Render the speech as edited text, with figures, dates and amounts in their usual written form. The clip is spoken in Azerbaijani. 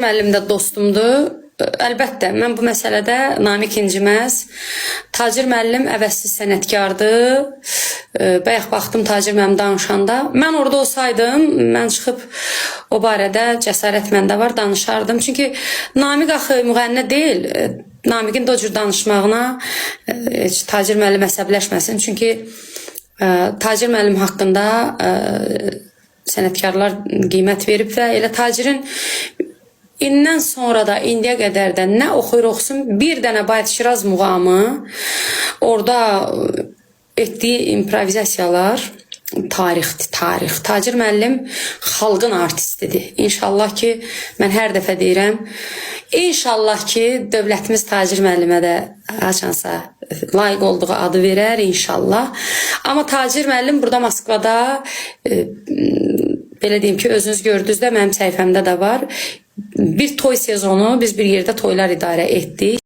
Müəllim də dostumdur. Əlbəttə, mən bu məsələdə Namiq inciməz. Tacir müəllim əvəzsiz sənətkardır. Bayaq baxdım Tacir müəllim danışanda. Mən orada olsaydım, mən çıxıb o barədə cəsarət məndə var, danışardım. Çünki Namiq axı müğənni deyil. Namiqin də o cür danışmağına heç Tacir müəllim əsəbləşməsin. Çünki Tacir müəllim haqqında sənətkarlar qiymət verib və elə Tacirin İndən sonra da indiyə qədər də nə oxuyur oxusun bir dənə Bayat Şiraz muğamı orada etdiyi improvizasiyalar tarix. Tacir müəllim xalqın artistidir. İnşallah ki, mən hər dəfə deyirəm, İnşallah ki, dövlətimiz Tacir müəllimə də haçansa layiq olduğu adı verər inşallah. Amma Tacir müəllim burada Moskvada belə deyim ki, özünüz gördünüz də mənim səhifəmdə də var. Bir toy sezonu biz bir yerdə toylar idarə etdik.